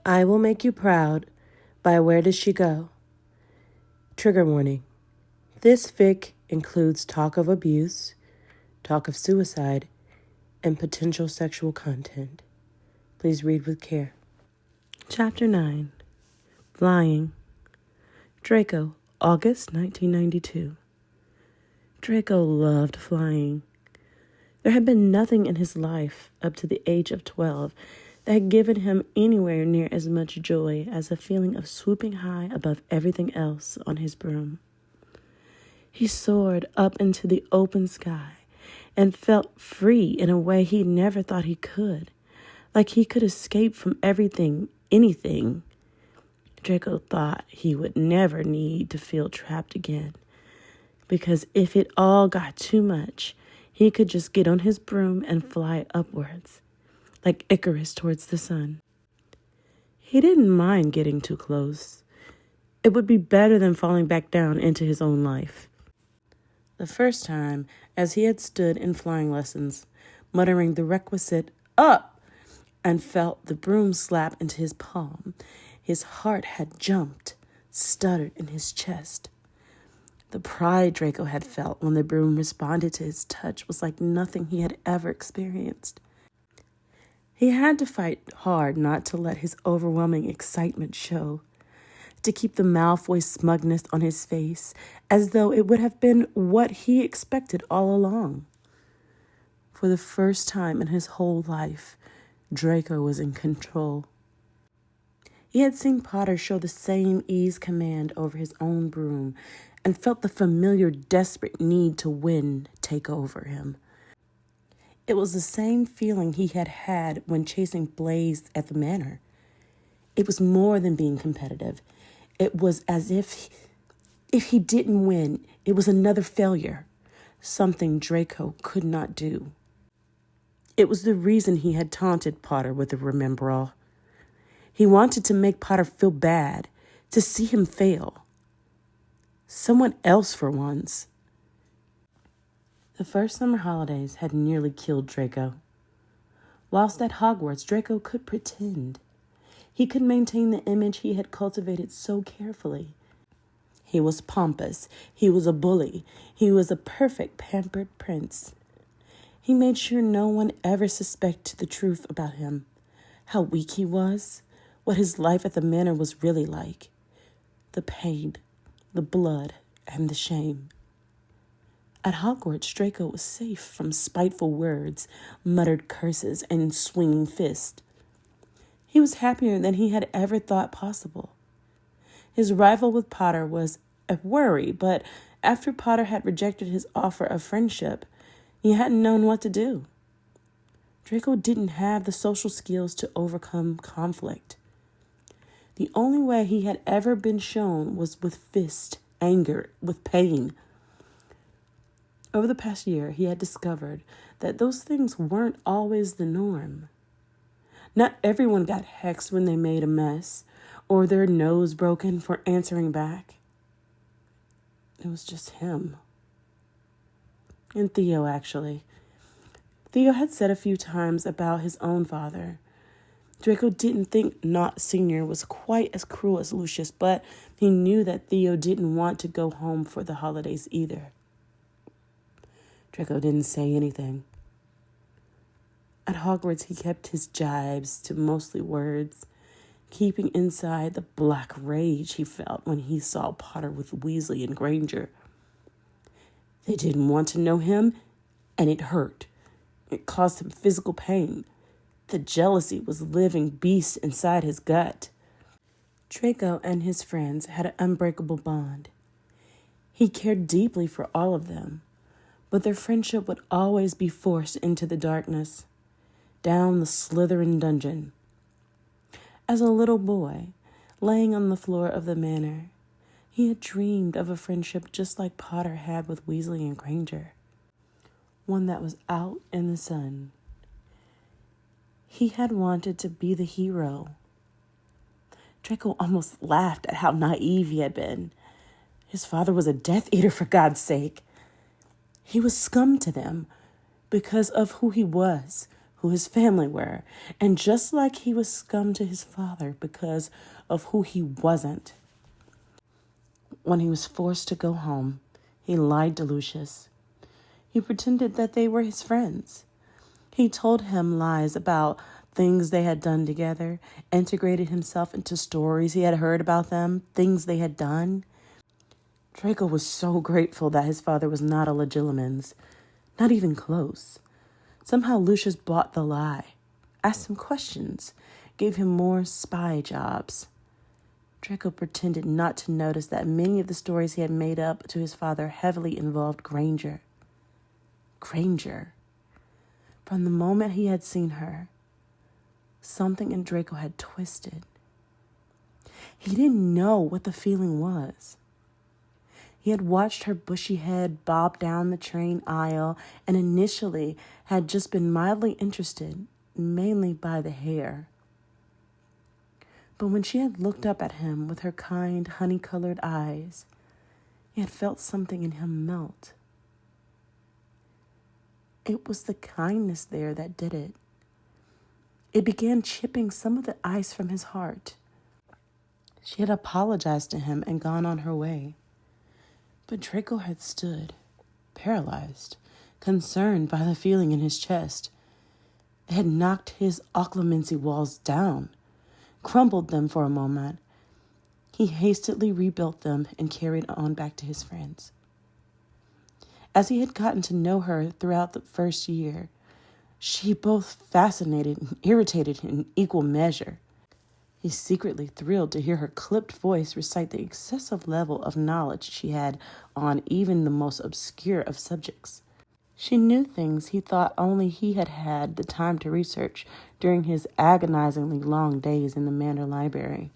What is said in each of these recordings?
I Will Make You Proud by Wheredoesshego. Trigger warning. This fic includes talk of abuse, talk of suicide, and potential sexual content. Please read with care. Chapter 9. Flying. Draco, August 1992. Draco loved flying. There had been nothing in his life up to the age of 12 that had given him anywhere near as much joy as a feeling of swooping high above everything else on his broom. He soared up into the open sky and felt free in a way he never thought he could, like he could escape from everything, anything. Draco thought he would never need to feel trapped again, because if it all got too much, he could just get on his broom and fly upwards, like Icarus towards the sun. He didn't mind getting too close. It would be better than falling back down into his own life. The first time, as he had stood in flying lessons, muttering the requisite "up," and felt the broom slap into his palm, his heart had jumped, stuttered in his chest. The pride Draco had felt when the broom responded to his touch was like nothing he had ever experienced. He had to fight hard not to let his overwhelming excitement show, to keep the Malfoy smugness on his face, as though it would have been what he expected all along. For the first time in his whole life, Draco was in control. He had seen Potter show the same ease command over his own broom and felt the familiar desperate need to win take over him. It was the same feeling he had had when chasing Blaze at the manor. It was more than being competitive. It was as if he didn't win, it was another failure, something Draco could not do. It was the reason he had taunted Potter with the Remember All. He wanted to make Potter feel bad, to see him fail. Someone else for once. The first summer holidays had nearly killed Draco. Whilst at Hogwarts, Draco could pretend. He could maintain the image he had cultivated so carefully. He was pompous. He was a bully. He was a perfect pampered prince. He made sure no one ever suspected the truth about him, how weak he was, what his life at the manor was really like, the pain, the blood, and the shame. At Hogwarts, Draco was safe from spiteful words, muttered curses, and swinging fists. He was happier than he had ever thought possible. His rival with Potter was a worry, but after Potter had rejected his offer of friendship, he hadn't known what to do. Draco didn't have the social skills to overcome conflict. The only way he had ever been shown was with fist, anger, with pain. Over the past year, he had discovered that those things weren't always the norm. Not everyone got hexed when they made a mess, or their nose broken for answering back. It was just him. And Theo, actually. Theo had said a few times about his own father. Draco didn't think Nott Sr. was quite as cruel as Lucius, but he knew that Theo didn't want to go home for the holidays either. Draco didn't say anything. At Hogwarts, he kept his jibes to mostly words, keeping inside the black rage he felt when he saw Potter with Weasley and Granger. They didn't want to know him, and it hurt. It caused him physical pain. The jealousy was a living beast inside his gut. Draco and his friends had an unbreakable bond. He cared deeply for all of them, but their friendship would always be forced into the darkness, down the Slytherin dungeon. As a little boy, laying on the floor of the manor, he had dreamed of a friendship just like Potter had with Weasley and Granger, one that was out in the sun. He had wanted to be the hero. Draco almost laughed at how naive he had been. His father was a Death Eater, for God's sake. He was scum to them because of who he was, who his family were. And just like he was scum to his father because of who he wasn't, when he was forced to go home, he lied to Lucius. He pretended that they were his friends. He told him lies about things they had done together, integrated himself into stories he had heard about them, things they had done. Draco was so grateful that his father was not a legilimens, not even close. Somehow Lucius bought the lie, asked him questions, gave him more spy jobs. Draco pretended not to notice that many of the stories he had made up to his father heavily involved Granger. Granger. From the moment he had seen her, something in Draco had twisted. He didn't know what the feeling was. He had watched her bushy head bob down the train aisle and initially had just been mildly interested, mainly by the hair. But when she had looked up at him with her kind, honey-colored eyes, he had felt something in him melt. It was the kindness there that did it. It began chipping some of the ice from his heart. She had apologized to him and gone on her way. But Draco had stood, paralyzed, concerned by the feeling in his chest. It had knocked his occlumency walls down, crumbled them for a moment. He hastily rebuilt them and carried on back to his friends. As he had gotten to know her throughout the first year, she both fascinated and irritated him in equal measure. He secretly thrilled to hear her clipped voice recite the excessive level of knowledge she had on even the most obscure of subjects. She knew things he thought only he had had the time to research during his agonizingly long days in the Manor Library.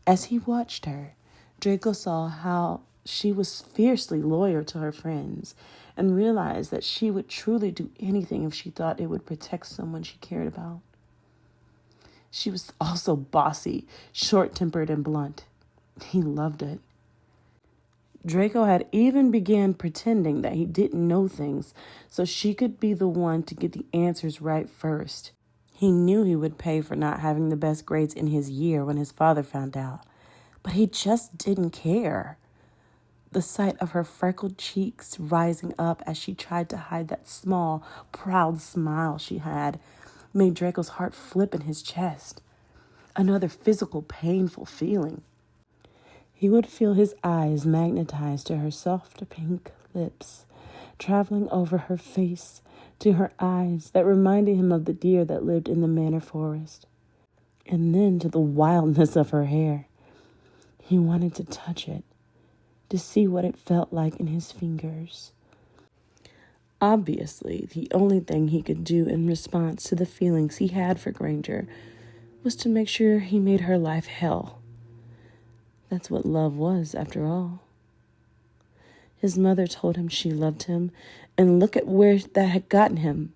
As he watched her, Draco saw how she was fiercely loyal to her friends and realized that she would truly do anything if she thought it would protect someone she cared about. She was also bossy, short-tempered, and blunt. He loved it. Draco had even began pretending that he didn't know things so she could be the one to get the answers right first. He knew he would pay for not having the best grades in his year when his father found out, but he just didn't care. The sight of her freckled cheeks rising up as she tried to hide that small, proud smile she had made Draco's heart flip in his chest. Another physical, painful feeling. He would feel his eyes magnetized to her soft pink lips, traveling over her face to her eyes that reminded him of the deer that lived in the manor forest, and then to the wildness of her hair. He wanted to touch it, to see what it felt like in his fingers. Obviously, the only thing he could do in response to the feelings he had for Granger was to make sure he made her life hell. That's what love was, after all. His mother told him she loved him, and look at where that had gotten him.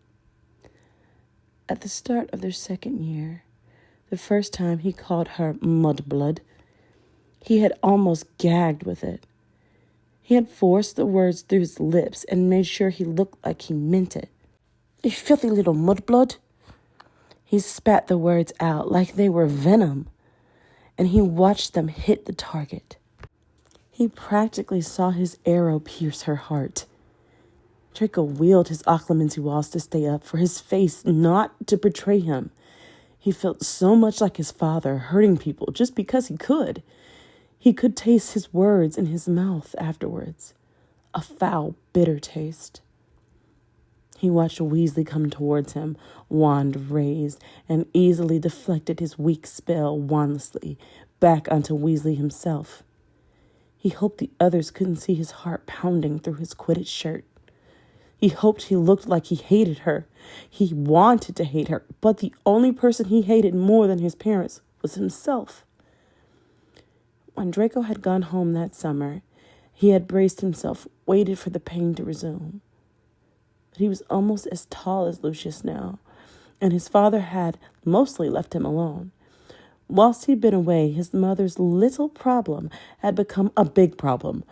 At the start of their second year, the first time he called her mudblood, he had almost gagged with it. He had forced the words through his lips and made sure he looked like he meant it. "You filthy little mudblood." He spat the words out like they were venom, and he watched them hit the target. He practically saw his arrow pierce her heart. Draco wheeled his occlumency walls to stay up for his face not to betray him. He felt so much like his father, hurting people just because he could. He could taste his words in his mouth afterwards, a foul, bitter taste. He watched Weasley come towards him, wand raised, and easily deflected his weak spell wandlessly back onto Weasley himself. He hoped the others couldn't see his heart pounding through his Quidditch shirt. He hoped he looked like he hated her. He wanted to hate her, but the only person he hated more than his parents was himself. When Draco had gone home that summer, he had braced himself, waited for the pain to resume. But he was almost as tall as Lucius now, and his father had mostly left him alone. Whilst he'd been away, his mother's little problem had become a big problem.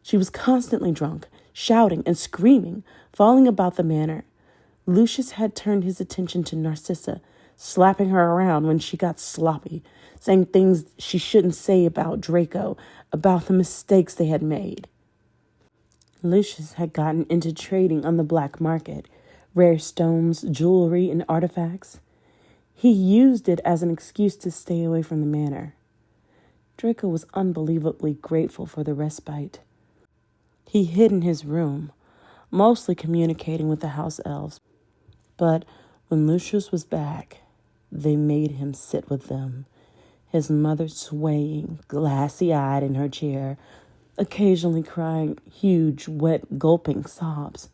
She was constantly drunk, shouting and screaming, falling about the manor. Lucius had turned his attention to Narcissa, slapping her around when she got sloppy, saying things she shouldn't say about Draco, about the mistakes they had made. Lucius had gotten into trading on the black market, rare stones, jewelry, and artifacts. He used it as an excuse to stay away from the manor. Draco was unbelievably grateful for the respite. He hid in his room, mostly communicating with the house elves. But when Lucius was back, they made him sit with them, his mother swaying, glassy-eyed in her chair, occasionally crying huge, wet, gulping sobs,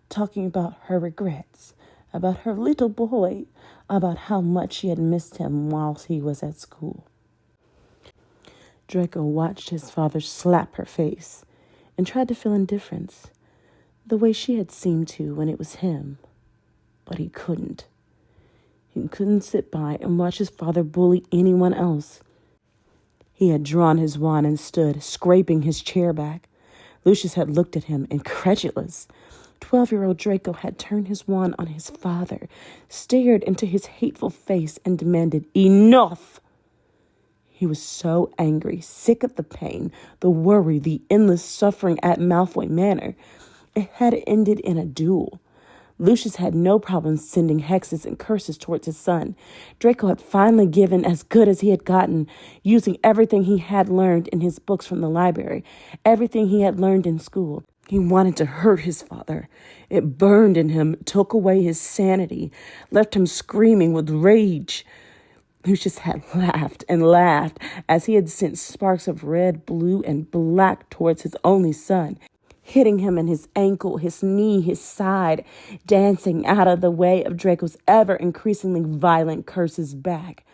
talking about her regrets, about her little boy, about how much she had missed him whilst he was at school. Draco watched his father slap her face and tried to feel indifference, the way she had seemed to when it was him. But he couldn't. He couldn't sit by and watch his father bully anyone else. He had drawn his wand and stood, scraping his chair back. Lucius had looked at him, incredulous. 12-year-old Draco had turned his wand on his father, stared into his hateful face, and demanded, "Enough!" He was so angry, sick of the pain, the worry, the endless suffering at Malfoy Manor. It had ended in a duel. Lucius had no problem sending hexes and curses towards his son. Draco had finally given as good as he had gotten, using everything he had learned in his books from the library, everything he had learned in school. He wanted to hurt his father. It burned in him, took away his sanity, left him screaming with rage. Lucius had laughed and laughed as he had sent sparks of red, blue, and black towards his only son, hitting him in his ankle, his knee, his side, dancing out of the way of Draco's ever-increasingly violent curses back.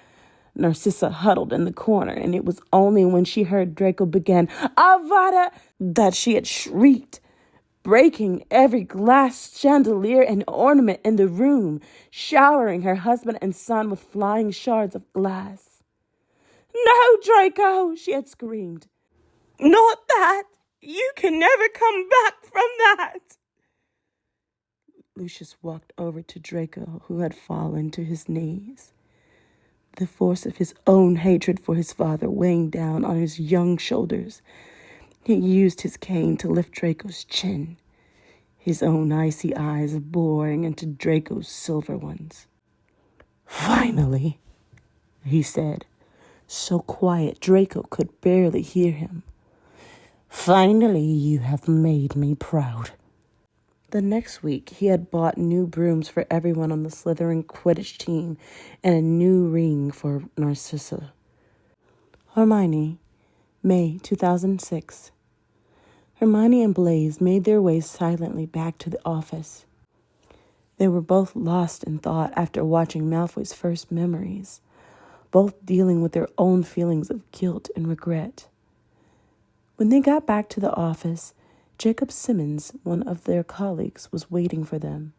Narcissa huddled in the corner, and it was only when she heard Draco begin, "Avada!" that she had shrieked, breaking every glass chandelier and ornament in the room, showering her husband and son with flying shards of glass. "No, Draco!" she had screamed. "Not that! You can never come back from that!" Lucius walked over to Draco, who had fallen to his knees, the force of his own hatred for his father weighing down on his young shoulders. He used his cane to lift Draco's chin, his own icy eyes boring into Draco's silver ones. "Finally," he said, so quiet Draco could barely hear him. "Finally, you have made me proud." The next week, he had bought new brooms for everyone on the Slytherin Quidditch team and a new ring for Narcissa. Hermione, May 2006. Hermione and Blaise made their way silently back to the office. They were both lost in thought after watching Malfoy's first memories, both dealing with their own feelings of guilt and regret. When they got back to the office, Jacob Simmons, one of their colleagues, was waiting for them.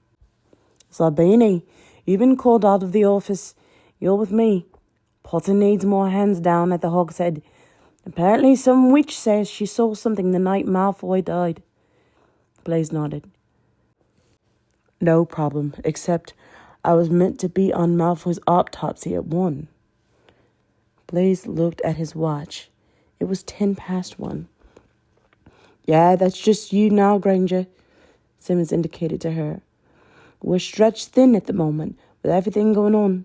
"Sabini, you've been called out of the office. You're with me. Potter needs more hands down at the Hog's Head. Apparently some witch says she saw something the night Malfoy died." Blaise nodded. "No problem, except I was meant to be on Malfoy's autopsy at 1. Blaise looked at his watch. It was 1:10. "Yeah, that's just you now, Granger," Simmons indicated to her. "We're stretched thin at the moment, with everything going on.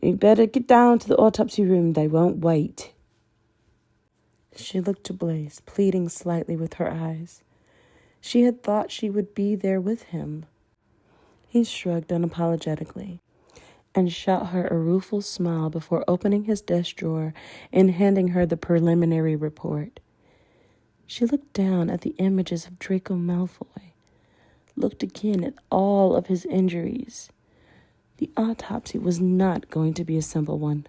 You better get down to the autopsy room. They won't wait." She looked to Blaise, pleading slightly with her eyes. She had thought she would be there with him. He shrugged unapologetically and shot her a rueful smile before opening his desk drawer and handing her the preliminary report. She looked down at the images of Draco Malfoy, looked again at all of his injuries. The autopsy was not going to be a simple one.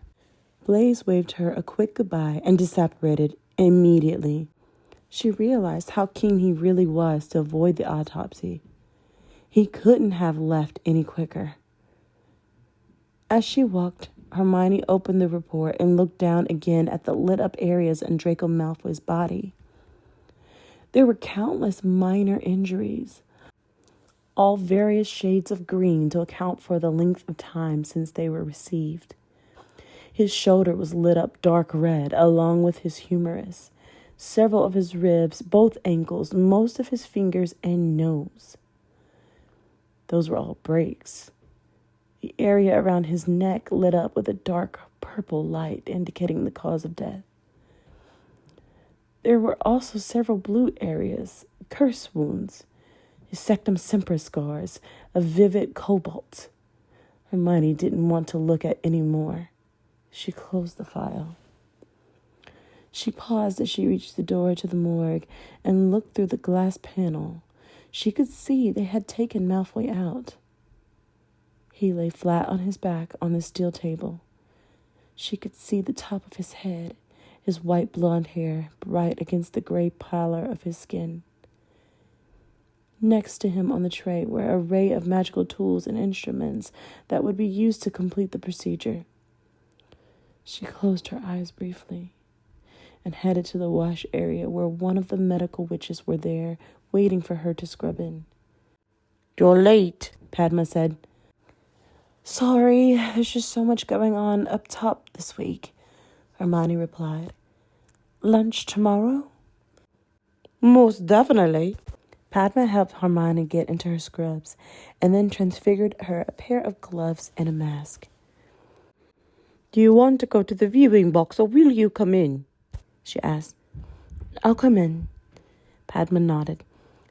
Blaise waved her a quick goodbye and disapparated immediately. She realized how keen he really was to avoid the autopsy. He couldn't have left any quicker. As she walked, Hermione opened the report and looked down again at the lit-up areas in Draco Malfoy's body. There were countless minor injuries. all various shades of green to account for the length of time since they were received. His shoulder was lit up dark red, along with his humerus, several of his ribs, both ankles, most of his fingers, and nose. Those were all breaks. The area around his neck lit up with a dark purple light, indicating the cause of death. There were also several blue areas, curse wounds, his sectum sempra scars, a vivid cobalt. Hermione didn't want to look at any more. She closed the file. She paused as she reached the door to the morgue and looked through the glass panel. She could see they had taken Malfoy out. He lay flat on his back on the steel table. She could see the top of his head, his white blonde hair bright against the gray pallor of his skin. Next to him on the tray were an array of magical tools and instruments that would be used to complete the procedure. She closed her eyes briefly and headed to the wash area where one of the medical witches were there, waiting for her to scrub in. "You're late," Padma said. "Sorry, there's just so much going on up top this week," Hermione replied. "Lunch tomorrow?" "Most definitely." Padma helped Hermione get into her scrubs and then transfigured her a pair of gloves and a mask. "Do you want to go to the viewing box or will you come in?" she asked. "I'll come in." Padma nodded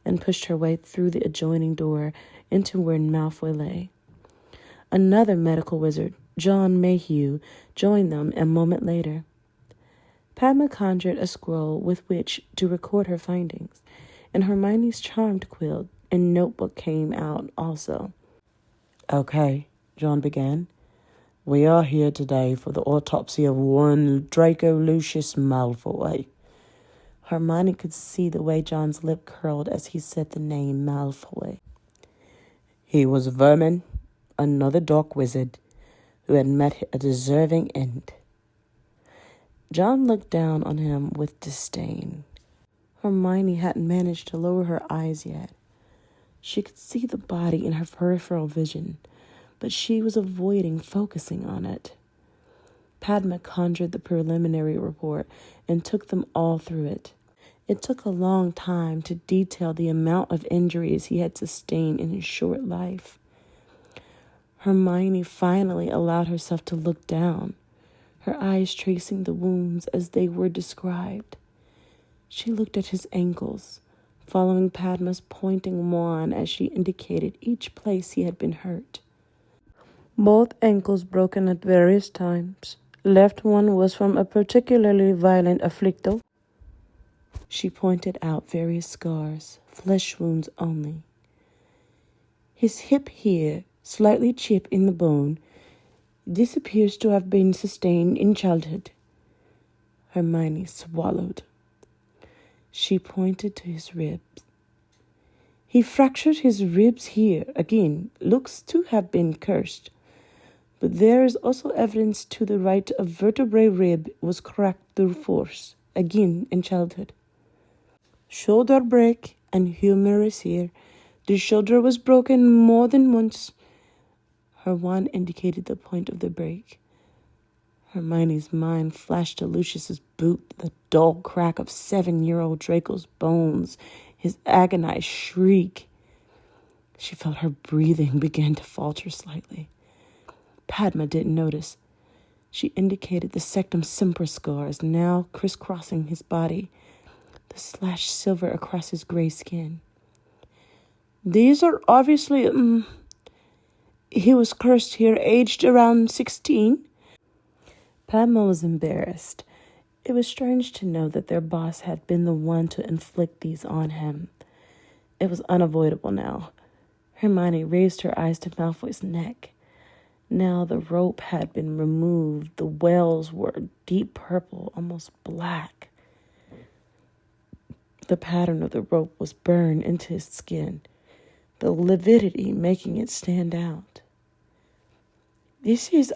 and pushed her way through the adjoining door into where Malfoy lay. Another medical wizard, John Mayhew, joined them a moment later. Padma conjured a scroll with which to record her findings, and Hermione's charmed quill and notebook came out also. "Okay," John began. "We are here today for the autopsy of one Draco Lucius Malfoy." Hermione could see the way John's lip curled as he said the name Malfoy. "He was vermin, another dark wizard, who had met a deserving end." John looked down on him with disdain. Hermione hadn't managed to lower her eyes yet. She could see the body in her peripheral vision, but she was avoiding focusing on it. Padma conjured the preliminary report and took them all through it. It took a long time to detail the amount of injuries he had sustained in his short life. Hermione finally allowed herself to look down, her eyes tracing the wounds as they were described. She looked at his ankles, following Padma's pointing wand as she indicated each place he had been hurt. "Both ankles broken at various times. Left one was from a particularly violent afflicto." She pointed out various scars, flesh wounds only. "His hip here, slightly chipped in the bone. This appears to have been sustained in childhood." Hermione swallowed. She pointed to his ribs. "He fractured his ribs here. Again, looks to have been cursed. But there is also evidence to the right a vertebrae rib was cracked through force, again in childhood. Shoulder break and humerus here. The shoulder was broken more than once." Her wand indicated the point of the break. Hermione's mind flashed to Lucius's boot, the dull crack of 7-year-old Draco's bones, his agonized shriek. She felt her breathing begin to falter slightly. Padma didn't notice. She indicated the sectum sempra scars now crisscrossing his body, the slashed silver across his gray skin. "These are obviously, he was cursed here, aged around 16. Padma was embarrassed. It was strange to know that their boss had been the one to inflict these on him. It was unavoidable now. Hermione raised her eyes to Malfoy's neck. Now the rope had been removed. The wells were deep purple, almost black. The pattern of the rope was burned into his skin, the lividity making it stand out. "This is,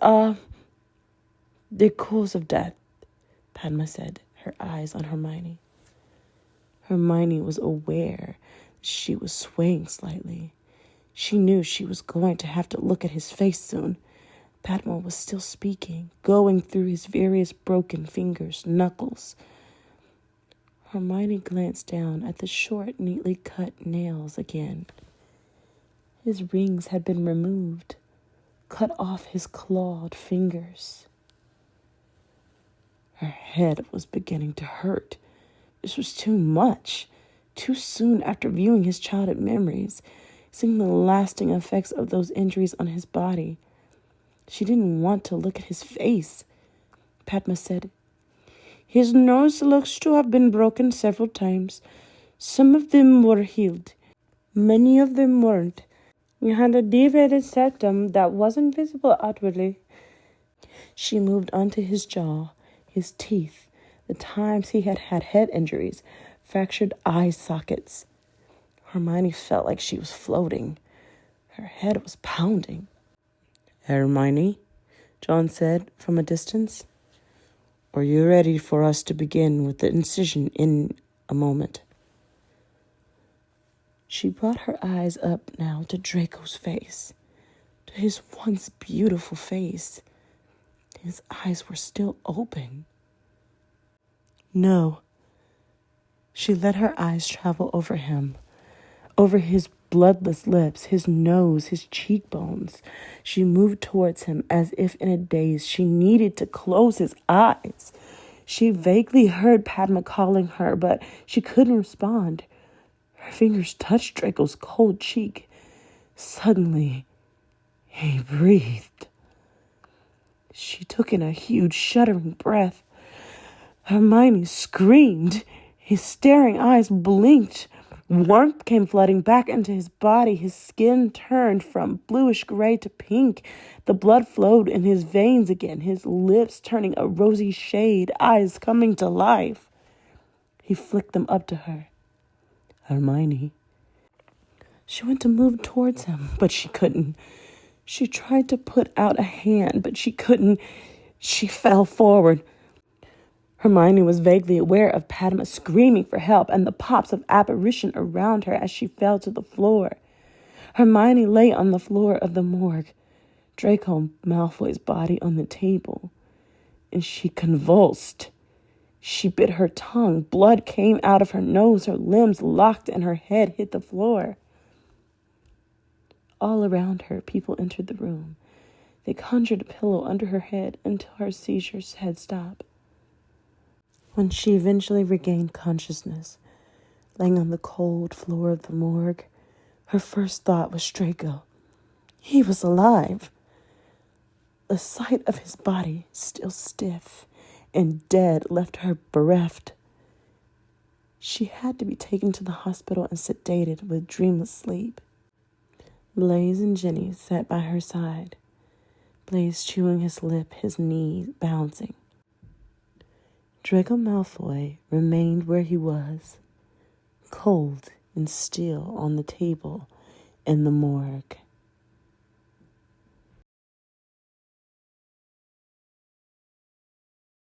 the cause of death," Padma said, her eyes on Hermione. Hermione was aware she was swaying slightly. She knew she was going to have to look at his face soon. Padma was still speaking, going through his various broken fingers, knuckles. Hermione glanced down at the short, neatly cut nails again. His rings had been removed, cut off his clawed fingers. Her head was beginning to hurt. This was too much. Too soon after viewing his childhood memories, seeing the lasting effects of those injuries on his body. She didn't want to look at his face. Padma said, "His nose looks to have been broken several times. Some of them were healed. Many of them weren't. He had a deviated septum that wasn't visible outwardly." She moved onto his jaw, his teeth, the times he had had head injuries, fractured eye sockets. Hermione felt like she was floating. Her head was pounding. "Hermione," John said from a distance, "are you ready for us to begin with the incision in a moment?" She brought her eyes up now to Draco's face, to his once beautiful face. His eyes were still open. "No." She let her eyes travel over him, over his bloodless lips, his nose, his cheekbones. She moved towards him as if in a daze. She needed to close his eyes. She vaguely heard Padma calling her, but she couldn't respond. Her fingers touched Draco's cold cheek. Suddenly, he breathed. She took in a huge, shuddering breath. Hermione screamed. His staring eyes blinked. Warmth came flooding back into his body. His skin turned from bluish gray to pink. The blood flowed in his veins again, his lips turning a rosy shade, eyes coming to life. He flicked them up to her. "Hermione." She went to move towards him, but she couldn't. She tried to put out a hand, but she couldn't. She fell forward. Hermione was vaguely aware of Padma screaming for help and the pops of apparition around her as she fell to the floor. Hermione lay on the floor of the morgue, Draco Malfoy's body on the table, and she convulsed. She bit her tongue. Blood came out of her nose. Her limbs locked and her head hit the floor. All around her, people entered the room. They conjured a pillow under her head until her seizures had stopped. When she eventually regained consciousness, laying on the cold floor of the morgue, her first thought was Draco. He was alive. The sight of his body, still stiff and dead, left her bereft. She had to be taken to the hospital and sedated with dreamless sleep. Blaise and Ginny sat by her side, Blaise chewing his lip, his knee bouncing. Draco Malfoy remained where he was, cold and still on the table in the morgue.